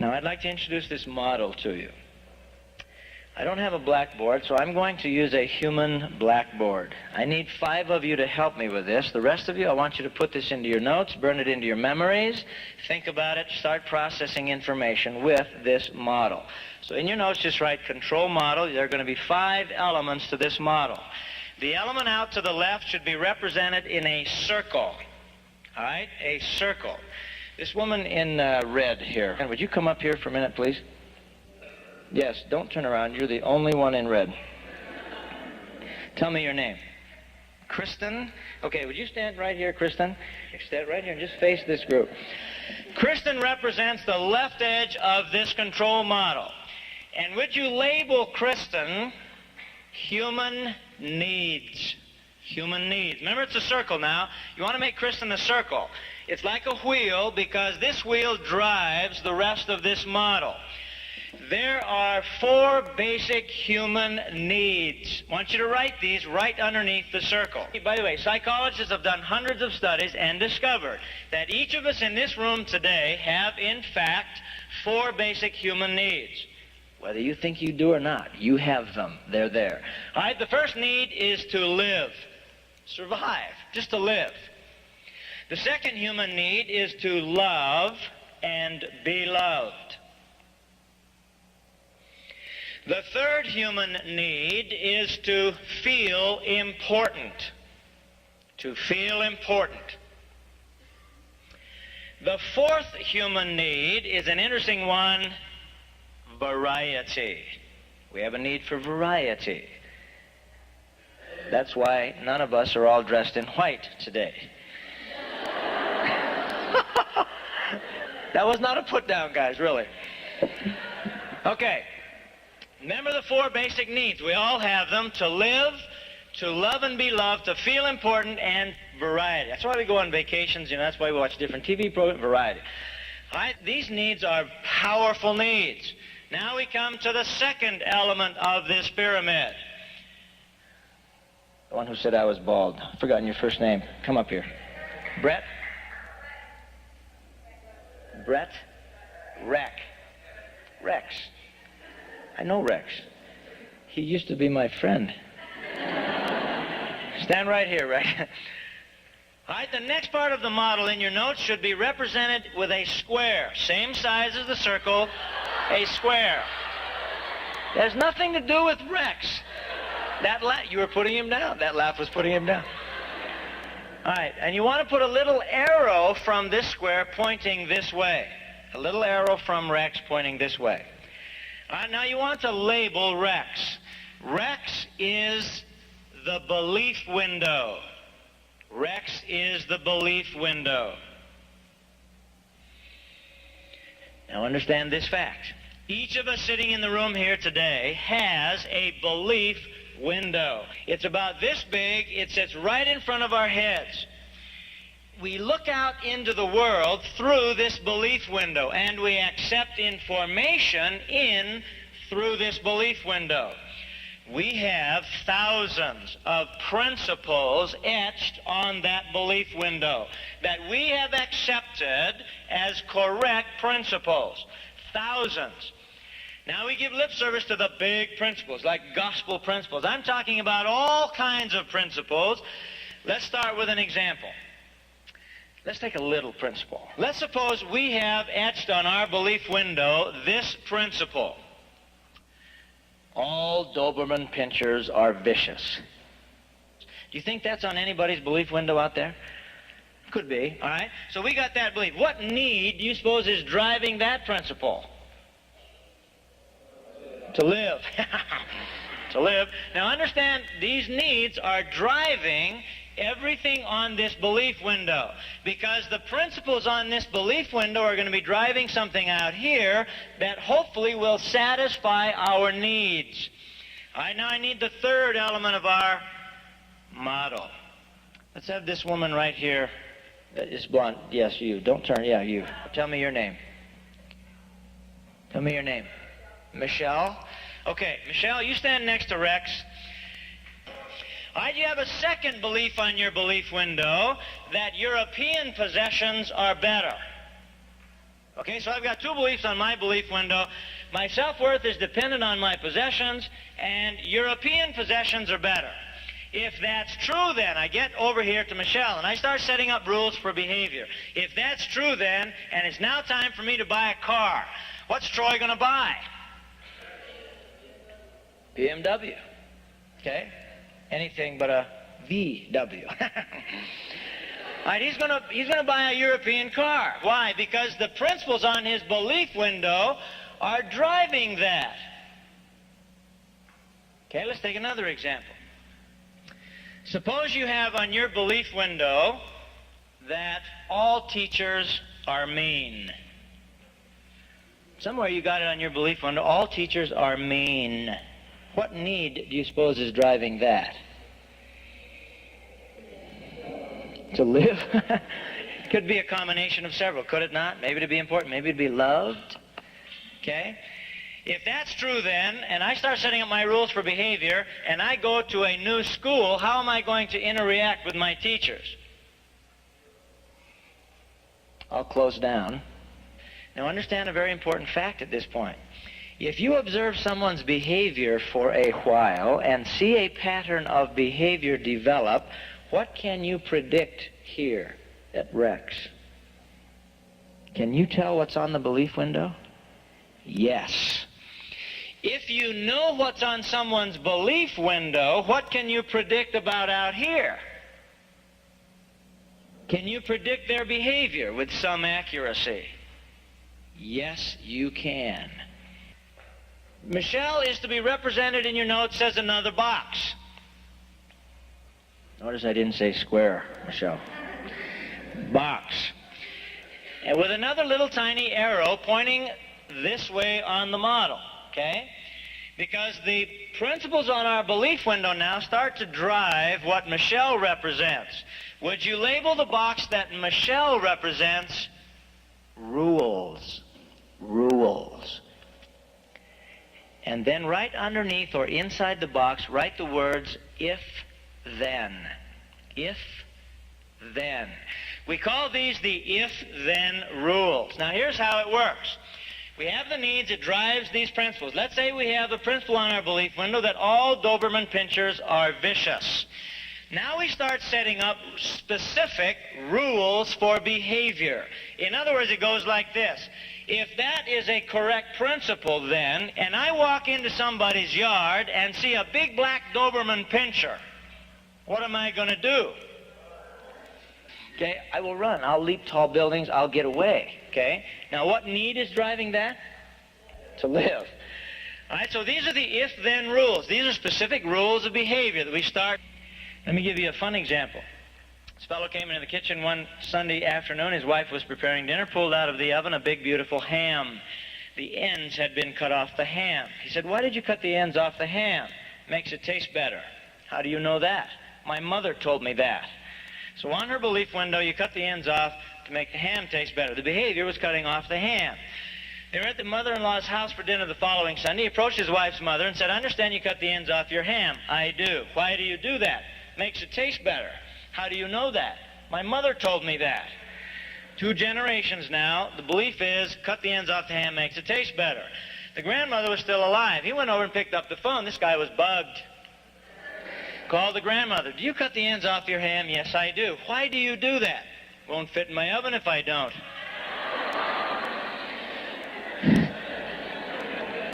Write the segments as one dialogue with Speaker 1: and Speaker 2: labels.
Speaker 1: Now, I'd like to introduce this model to you. I don't have a blackboard, so I'm going to use a human blackboard. I need 5 of you to help me with this. The rest of you, I want you to put this into your notes, burn it into your memories, think about it, start processing information with this model. So in your notes, just write control model. There are going to be 5 elements to this model. The element out to the left should be represented in a circle. All right? A circle. This woman in red here. Would you come up here for a minute, please? Yes, don't turn around. You're the only one in red. Tell me your name. Kristen? Okay, would you stand right here, Kristen? Stand right here and just face this group. Kristen represents the left edge of this control model. And would you label Kristen human needs? Human needs. Remember, it's a circle now. You want to make Kristen a circle. It's like a wheel because this wheel drives the rest of this model. There are 4 basic human needs. I want you to write these right underneath the circle. By the way, psychologists have done hundreds of studies and discovered that each of us in this room today have, in fact, 4 basic human needs. Whether you think you do or not, you have them. They're there. All right, the first need is to live. Survive. Just to live. The second human need is to love and be loved. The third human need is to feel important. To feel important. The fourth human need is an interesting one, variety. We have a need for variety. That's why none of us are all dressed in white today. That was not a put down, guys, really. Okay. Remember the 4 basic needs. We all have them: to live, to love and be loved, to feel important, and variety. That's why we go on vacations. That's why we watch different TV programs. Variety. All right, these needs are powerful needs. Now we come to the second element of this pyramid. The one who said I was bald. I've forgotten your first name. Come up here. Brett? Brett? Rex. I know Rex. He used to be my friend. Stand right here, Rex. All right, the next part of the model in your notes should be represented with a square. Same size as the circle, a square. There's nothing to do with Rex. You were putting him down. That laugh was putting him down. All right, and you want to put a little arrow from this square pointing this way. A little arrow from Rex pointing this way. All right, now you want to label Rex. Rex is the belief window. Rex is the belief window. Now understand this fact. Each of us sitting in the room here today has a belief window. It's about this big. It sits right in front of our heads. We look out into the world through this belief window, and we accept information in through this belief window. We have thousands of principles etched on that belief window that we have accepted as correct principles. Thousands. Now we give lip service to the big principles, like gospel principles. I'm talking about all kinds of principles. Let's start with an example. Let's take a little principle. Let's suppose we have etched on our belief window this principle. All Doberman pinschers are vicious. Do you think that's on anybody's belief window out there? Could be, all right? So we got that belief. What need do you suppose is driving that principle? To live. To live. Now understand, these needs are driving everything on this belief window, because the principles on this belief window are going to be driving something out here that hopefully will satisfy our needs. All right, now I need the third element of our model. Let's have this woman right here that is blonde. Yes, you. Don't turn. Yeah, you. Tell me your name. Tell me your name. Michelle? Okay, Michelle, you stand next to Rex. All right, you have a second belief on your belief window, that European possessions are better. Okay, so I've got two beliefs on my belief window. My self-worth is dependent on my possessions, and European possessions are better. If that's true, then I get over here to Michelle and I start setting up rules for behavior. If that's true, then, and it's now time for me to buy a car, what's Troy going to buy? BMW. Okay? Anything but a VW. All right, he's going to buy a European car. Why? Because the principles on his belief window are driving that. Okay, let's take another example. Suppose you have on your belief window that all teachers are mean. Somewhere you got it on your belief window, all teachers are mean. What need do you suppose is driving that? To live? Could be a combination of several, could it not? Maybe to be important, maybe to be loved. Okay? If that's true then, and I start setting up my rules for behavior, and I go to a new school, how am I going to interact with my teachers? I'll close down. Now understand a very important fact at this point. If you observe someone's behavior for a while and see a pattern of behavior develop, what can you predict here at Rex? Can you tell what's on the belief window? Yes. If you know what's on someone's belief window, what can you predict about out here? Can you predict their behavior with some accuracy? Yes, you can. Michelle is to be represented in your notes as another box. Notice I didn't say square, Michelle. Box. And with another little tiny arrow pointing this way on the model, okay? Because the principles on our belief window now start to drive what Michelle represents. Would you label the box that Michelle represents rules? Rules. And then right underneath or inside the box, write the words if, then. If, then. We call these the if-then rules. Now here's how it works. We have the needs, it drives these principles. Let's say we have the principle on our belief window that all Doberman pinschers are vicious. Now we start setting up specific rules for behavior. In other words, it goes like this. If that is a correct principle then, and I walk into somebody's yard and see a big black Doberman pinscher, what am I going to do? Okay, I will run. I'll leap tall buildings. I'll get away. Okay? Now, what need is driving that? To live. All right, so these are the if-then rules. These are specific rules of behavior that we start. Let me give you a fun example. This fellow came into the kitchen one Sunday afternoon. His wife was preparing dinner, pulled out of the oven a big, beautiful ham. The ends had been cut off the ham. He said, "Why did you cut the ends off the ham?" "Makes it taste better." "How do you know that?" "My mother told me that." So on her belief window, you cut the ends off to make the ham taste better. The behavior was cutting off the ham. They were at the mother-in-law's house for dinner the following Sunday. He approached his wife's mother and said, "I understand you cut the ends off your ham." "I do." "Why do you do that?" "Makes it taste better." "How do you know that?" "My mother told me that." 2 generations now, the belief is cut the ends off the ham makes it taste better. The grandmother was still alive. He went over and picked up the phone. This guy was bugged. Called the grandmother. "Do you cut the ends off your ham?" "Yes, I do." "Why do you do that?" "Won't fit in my oven if I don't."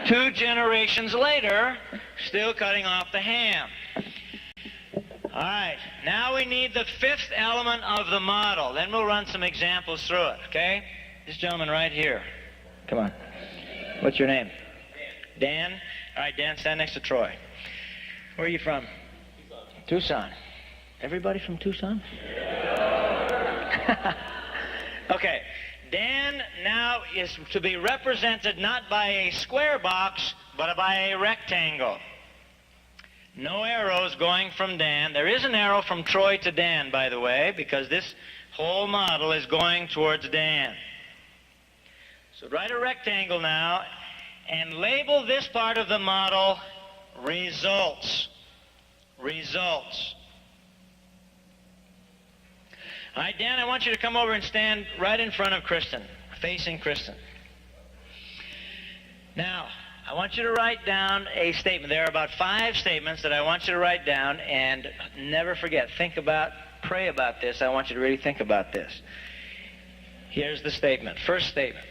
Speaker 1: 2 generations later, still cutting off the ham. All right, now we need the 5th element of the model. Then we'll run some examples through it, okay? This gentleman right here. Come on. What's your name? Dan. All right, Dan, stand next to Troy. Where are you from? Tucson. Everybody from Tucson? Okay. Dan now is to be represented not by a square box, but by a rectangle. No arrows going from Dan. There is an arrow from Troy to Dan, by the way, because this whole model is going towards Dan. So write a rectangle now and label this part of the model results. Results. All right, Dan, I want you to come over and stand right in front of Kristen. facing Kristen. Now, I want you to write down a statement. There are about 5 statements that I want you to write down, and never forget, pray about this. I want you to really think about this. Here's the statement. First statement.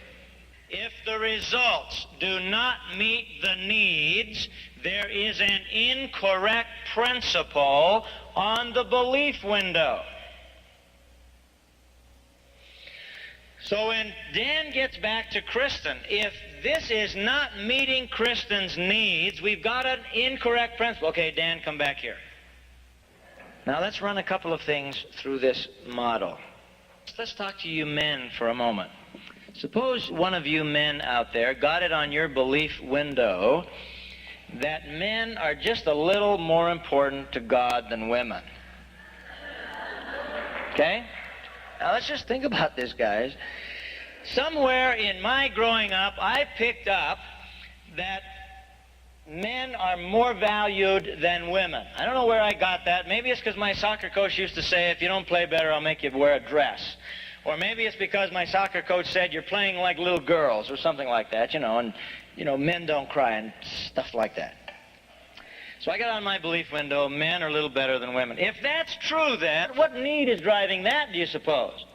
Speaker 1: If the results do not meet the needs, there is an incorrect principle on the belief window. So when Dan gets back to Kristen, if this is not meeting Kristen's needs, we've got an incorrect principle. Okay, Dan, come back here. Now let's run a couple of things through this model. Let's talk to you men for a moment. Suppose one of you men out there got it on your belief window that men are just a little more important to God than women. Okay? Now let's just think about this, guys. Somewhere in my growing up, I picked up that men are more valued than women. I don't know where I got that. Maybe it's because my soccer coach used to say, if you don't play better, I'll make you wear a dress. Or maybe it's because my soccer coach said, you're playing like little girls, or something like that, and, men don't cry and stuff like that. So I got on my belief window, men are a little better than women. If that's true, then, what need is driving that, do you suppose?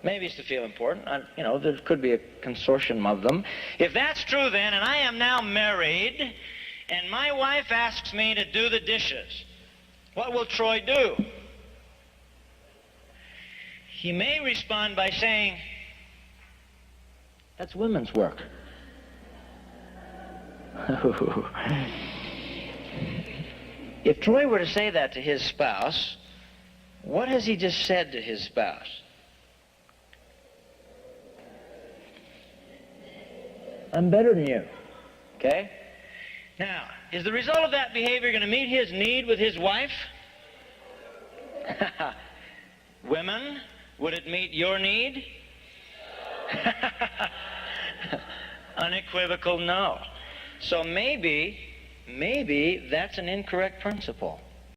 Speaker 1: Maybe it's to feel important. There could be a consortium of them. If that's true, then, and I am now married, and my wife asks me to do the dishes, what will Troy do? He may respond by saying, that's women's work. If Troy were to say that to his spouse, what has he just said to his spouse? I'm better than you. Okay? Now, is the result of that behavior going to meet his need with his wife? Women, would it meet your need? Unequivocal no. So maybe that's an incorrect principle.